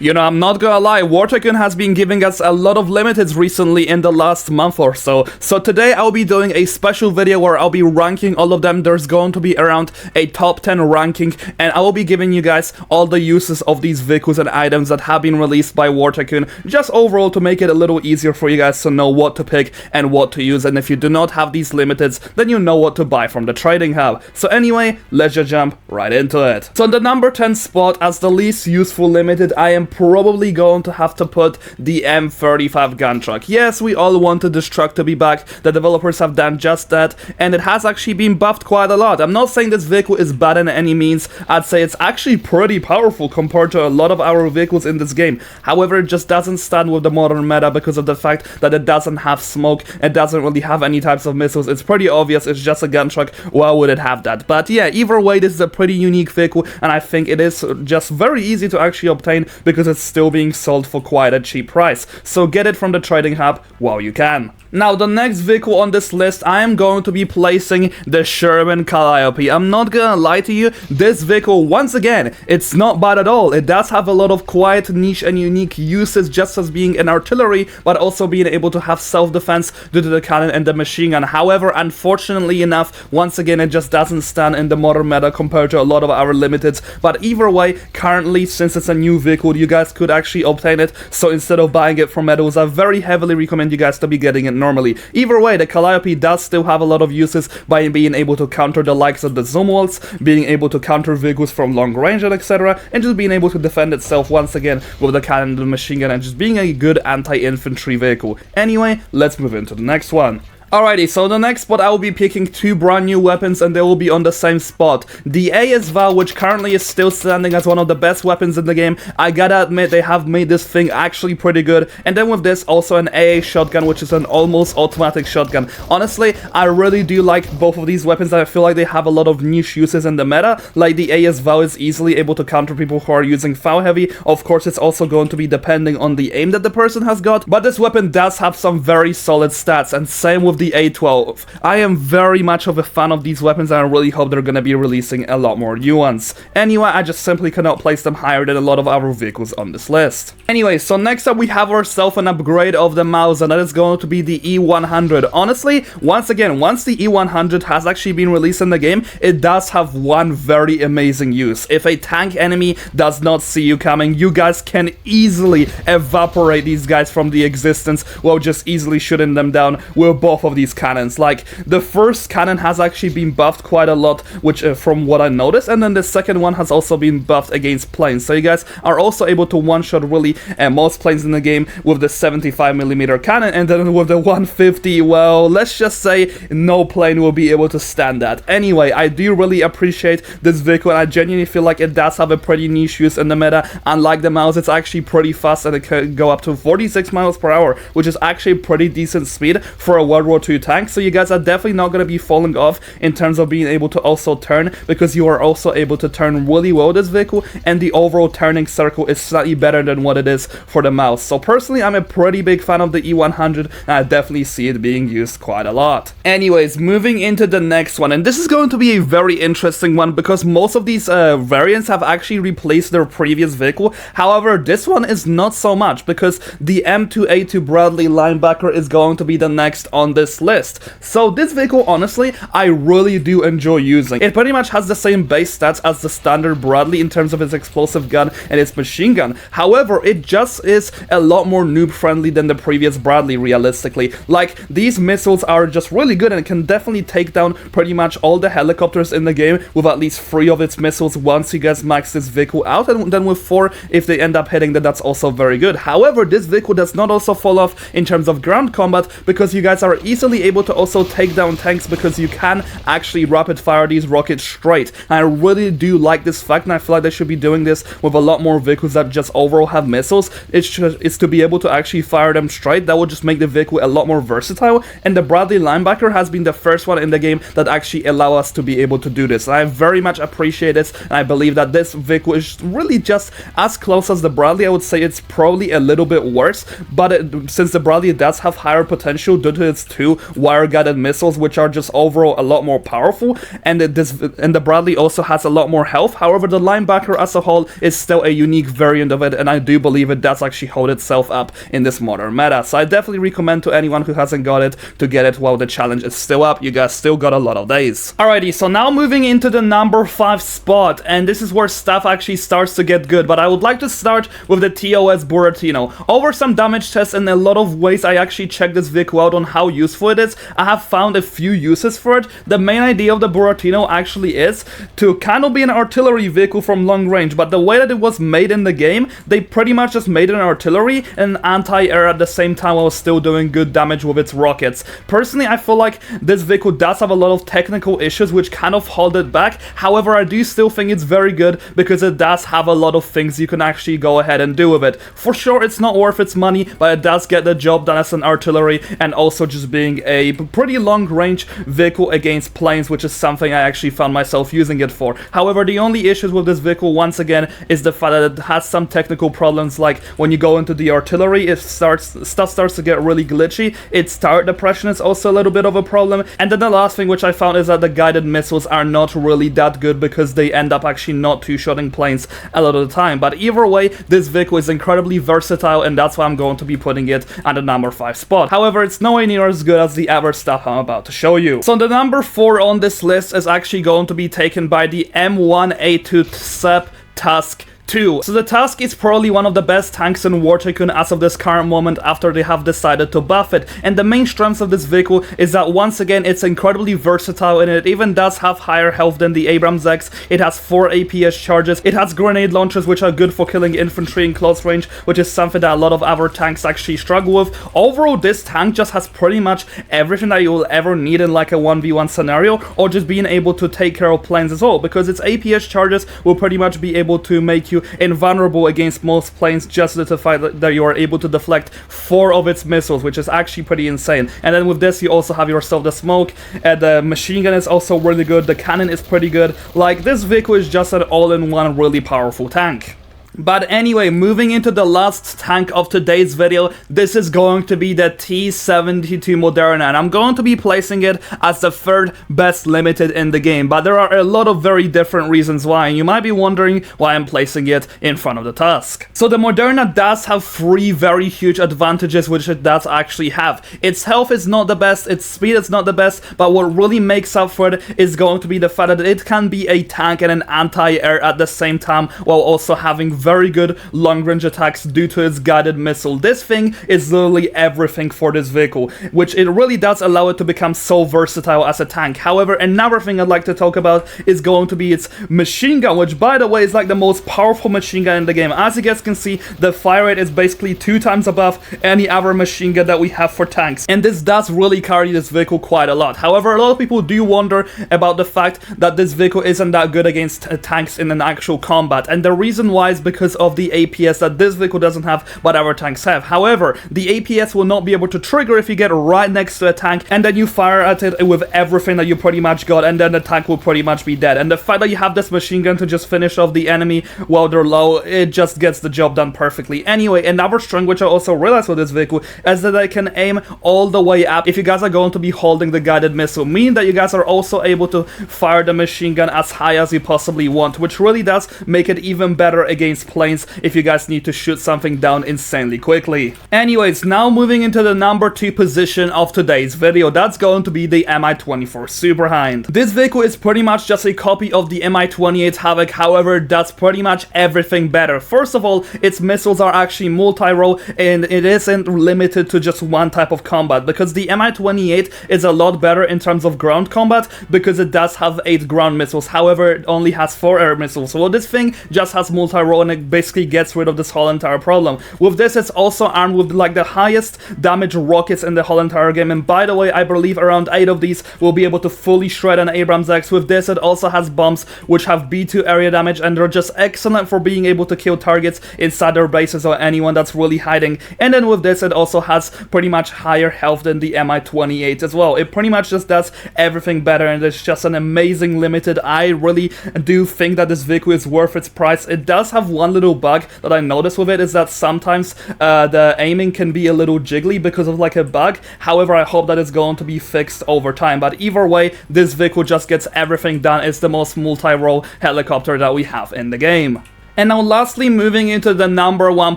You know, I'm not gonna lie, Tycoon has been giving us a lot of limiteds recently in the last month or so. So today I'll be doing a special video where I'll be ranking all of them. There's going to be around a top 10 ranking, and I will be giving you guys all the uses of these vehicles and items that have been released by Tycoon, just overall to make it a little easier for you guys to know what to pick and what to use. And if you do not have these limiteds, then you know what to buy from the trading hub. So anyway, let's just jump right into it. So in the number 10 spot, as the least useful limited, I am probably going to have to put the M35 Gun Truck. Yes, we all wanted this truck to be back. The developers have done just that, and it has actually been buffed quite a lot. I'm not saying this vehicle is bad in any means. I'd say it's actually pretty powerful compared to a lot of our vehicles in this game. However, it just doesn't stand with the modern meta because of the fact that it doesn't have smoke, it doesn't really have any types of missiles. It's pretty obvious it's just a gun truck. Why would it have that? But yeah, either way, this is a pretty unique vehicle, and I think it is just very easy to actually obtain because it's still being sold for quite a cheap price. So get it from the trading hub while you can. Now, the next vehicle on this list, I am going to be placing the Sherman Calliope. I'm not gonna lie to you, this vehicle, once again, it's not bad at all. It does have a lot of quite niche and unique uses, just as being an artillery, but also being able to have self-defense due to the cannon and the machine gun. However, unfortunately enough, once again, it just doesn't stand in the modern meta compared to a lot of our limiteds. But either way, currently, since it's a new vehicle, you guys could actually obtain it. So instead of buying it from Meadows, I very heavily recommend you guys to be getting it normally. Either way, the Calliope does still have a lot of uses by being able to counter the likes of the zoom walls, being able to counter vehicles from long range and etc., and just being able to defend itself once again with the cannon and the machine gun, and just being a good anti-infantry vehicle. Anyway, let's move into the next one. Alrighty, so the next spot I will be picking two brand new weapons, and they will be on the same spot. The AS-VAL, which currently is still standing as one of the best weapons in the game. I gotta admit, they have made this thing actually pretty good. And then with this, also an AA shotgun, which is an almost automatic shotgun. Honestly, I really do like both of these weapons. I feel like they have a lot of niche uses in the meta. Like the AS-VAL is easily able to counter people who are using FAL heavy. Of course, it's also going to be depending on the aim that the person has got. But this weapon does have some very solid stats, and same with the A12. I am very much of a fan of these weapons, and I really hope they're gonna be releasing a lot more new ones. Anyway, I just simply cannot place them higher than a lot of our vehicles on this list. Anyway, so next up we have ourselves an upgrade of the mouse, and that is going to be the E100. Honestly, once again, once the E100 has actually been released in the game, it does have one very amazing use. If a tank enemy does not see you coming, you guys can easily evaporate these guys from the existence while just easily shooting them down with both of these cannons. Like, the first cannon has actually been buffed quite a lot, which from what I noticed, and then the second one has also been buffed against planes. So you guys are also able to one-shot really most planes in the game with the 75mm cannon, and then with the 150, well, let's just say no plane will be able to stand that. Anyway, I do really appreciate this vehicle, and I genuinely feel like it does have a pretty niche use in the meta. Unlike the mouse, it's actually pretty fast, and it can go up to 46 miles per hour, which is actually pretty decent speed for a World War II tank. So you guys are definitely not going to be falling off in terms of being able to also turn, because you are also able to turn really well this vehicle, and the overall turning circle is slightly better than what it is for the mouse. So personally, I'm a pretty big fan of the E100, and I definitely see it being used quite a lot. Anyways, moving into the next one, and this is going to be a very interesting one because most of these variants have actually replaced their previous vehicle. However, this one is not so much, because the M2A2 Bradley Linebacker is going to be the next on this list. So this vehicle, honestly, I really do enjoy using. It pretty much has the same base stats as the standard Bradley in terms of its explosive gun and its machine gun. However, it just is a lot more noob friendly than the previous Bradley, realistically. Like, these missiles are just really good and can definitely take down pretty much all the helicopters in the game with at least 3 of its missiles once you guys max this vehicle out, and then with 4, if they end up hitting, then that's also very good. However, this vehicle does not also fall off in terms of ground combat, because you guys are easily able to also take down tanks, because you can actually rapid fire these rockets straight. And I really do like this fact, and I feel like they should be doing this with a lot more vehicles that just overall have missiles. It's to be able to actually fire them straight. That will just make the vehicle a lot more versatile, and the Bradley Linebacker has been the first one in the game that actually allow us to be able to do this. I very much appreciate this, and I believe that this vehicle is really just as close as the Bradley. I would say it's probably a little bit worse, but since the Bradley does have higher potential due to its 2 wire-guided missiles, which are just overall a lot more powerful, and the Bradley also has a lot more health. However, the Linebacker as a whole is still a unique variant of it, and I do believe it does actually hold itself up in this modern meta. So I definitely recommend to anyone who hasn't got it to get it while the challenge is still up. You guys still got a lot of days. Alrighty, so now moving into the number 5 spot, and this is where stuff actually starts to get good, but I would like to start with the TOS Buratino. Over some damage tests and a lot of ways I actually checked this vehicle out on how useful it is, I have found a few uses for it. The main idea of the Buratino actually is to kind of be an artillery vehicle from long range, but the way that it was made in the game, they pretty much just made it an artillery and anti-air at the same time while still doing good damage with its rockets. Personally, I feel like this vehicle does have a lot of technical issues which kind of hold it back. However, I do still think it's very good because it does have a lot of things you can actually go ahead and do with it. For sure, it's not worth its money, but it does get the job done as an artillery, and also just being a pretty long range vehicle against planes, which is something I actually found myself using it for. However, the only issues with this vehicle once again is the fact that it has some technical problems, like when you go into the artillery, stuff starts to get really glitchy. Its turret depression is also a little bit of a problem, and then the last thing which I found is that the guided missiles are not really that good because they end up actually not two-shotting planes a lot of the time. But either way, this vehicle is incredibly versatile, and that's why I'm going to be putting it at the number 5 spot. However, it's nowhere near as good as the other stuff I'm about to show you. So the number 4 on this list is actually going to be taken by the M1A2 SEP Tusk 2. So the Tusk is probably one of the best tanks in War Tycoon as of this current moment after they have decided to buff it, and the main strength of this vehicle is that once again it's incredibly versatile, and it even does have higher health than the Abrams X. It has 4 APS charges, it has grenade launchers which are good for killing infantry in close range, which is something that a lot of other tanks actually struggle with. Overall, this tank just has pretty much everything that you will ever need in like a 1v1 scenario, or just being able to take care of planes as well, because its APS charges will pretty much be able to make you invulnerable against most planes, just to the fact that you are able to deflect 4 of its missiles, which is actually pretty insane. And then with this, you also have yourself the smoke, the machine gun is also really good, the cannon is pretty good. Like, this vehicle is just an all-in-one really powerful tank. But anyway, moving into the last tank of today's video, this is going to be the T-72 Moderna, and I'm going to be placing it as the 3rd best limited in the game, but there are a lot of very different reasons why, and you might be wondering why I'm placing it in front of the Tusk. So the Moderna does have 3 very huge advantages which it does actually have. Its health is not the best, its speed is not the best, but what really makes up for it is going to be the fact that it can be a tank and an anti-air at the same time, while also having very good long-range attacks due to its guided missile. This thing is literally everything for this vehicle, which it really does allow it to become so versatile as a tank. However, another thing I'd like to talk about is going to be its machine gun, which by the way is like the most powerful machine gun in the game. As you guys can see, the fire rate is basically 2 times above any other machine gun that we have for tanks, and this does really carry this vehicle quite a lot. However, a lot of people do wonder about the fact that this vehicle isn't that good against tanks in an actual combat, and the reason why is because of the APS that this vehicle doesn't have but other tanks have. However, the APS will not be able to trigger if you get right next to a tank and then you fire at it with everything that you pretty much got, and then the tank will pretty much be dead. And the fact that you have this machine gun to just finish off the enemy while they're low, it just gets the job done perfectly. Anyway, another strength which I also realized with this vehicle is that I can aim all the way up if you guys are going to be holding the guided missile, meaning that you guys are also able to fire the machine gun as high as you possibly want, which really does make it even better against planes if you guys need to shoot something down insanely quickly. Anyways, now moving into the number 2 position of today's video, that's going to be the Mi-24 Superhind. This vehicle is pretty much just a copy of the Mi-28 Havoc, however, it does pretty much everything better. First of all, its missiles are actually multi-role, and it isn't limited to just one type of combat, because the Mi-28 is a lot better in terms of ground combat because it does have 8 ground missiles. However, it only has 4 air missiles, so this thing just has multi-role, and it basically gets rid of this whole entire problem. With this, it's also armed with like the highest damage rockets in the whole entire game, and by the way, I believe around 8 of these will be able to fully shred an Abrams X. With this, it also has bombs which have B2 area damage, and they're just excellent for being able to kill targets inside their bases or anyone that's really hiding. And then with this, it also has pretty much higher health than the Mi-28 as well. It pretty much just does everything better, and it's just an amazing limited. I really do think that this vehicle is worth its price. It does have one little bug that I noticed with it is that sometimes the aiming can be a little jiggly because of like a bug. However, I hope that it's going to be fixed over time. But either way, this vehicle just gets everything done. It's the most multi-role helicopter that we have in the game. And now lastly, moving into the number 1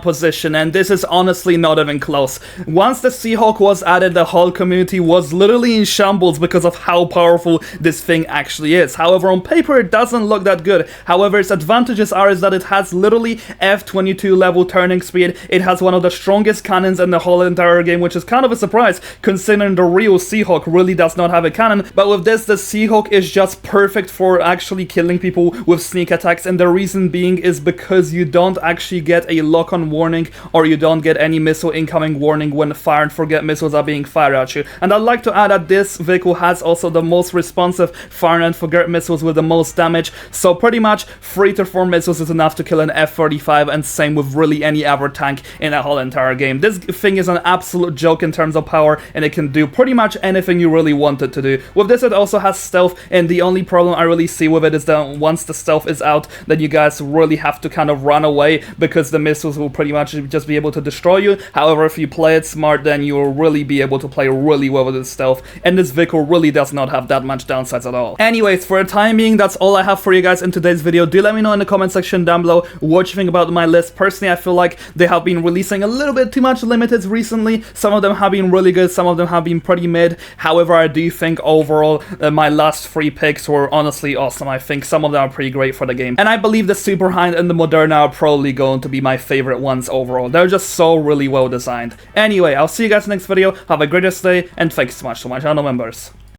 position, and this is honestly not even close. Once the Seahawk was added, the whole community was literally in shambles because of how powerful this thing actually is. However, on paper it doesn't look that good. However, its advantages are is that it has literally F-22 level turning speed, it has one of the strongest cannons in the whole entire game, which is kind of a surprise considering the real Seahawk really does not have a cannon. But with this, the Seahawk is just perfect for actually killing people with sneak attacks, and the reason being is because you don't actually get a lock-on warning, or you don't get any missile incoming warning when fire and forget missiles are being fired at you. And I'd like to add that this vehicle has also the most responsive fire and forget missiles with the most damage, so pretty much 3 to 4 missiles is enough to kill an F-35, and same with really any other tank in the whole entire game. This thing is an absolute joke in terms of power, and it can do pretty much anything you really want it to do. With this, it also has stealth, and the only problem I really see with it is that once the stealth is out, then you guys really have to kind of run away because the missiles will pretty much just be able to destroy you. However, if you play it smart, then you'll really be able to play really well with the stealth, and this vehicle really does not have that much downsides at all. Anyways, for the time being, that's all I have for you guys in today's video. Do let me know in the comment section down below what you think about my list. Personally, I feel like they have been releasing a little bit too much limiteds recently. Some of them have been really good, some of them have been pretty mid. However, I do think overall my last 3 picks were honestly awesome. I think some of them are pretty great for the game, and I believe the Superhind and the Moderna are probably going to be my favorite ones overall. They're just so really well designed. Anyway, I'll see you guys in the next video. Have a great day, and thanks so much to my channel members.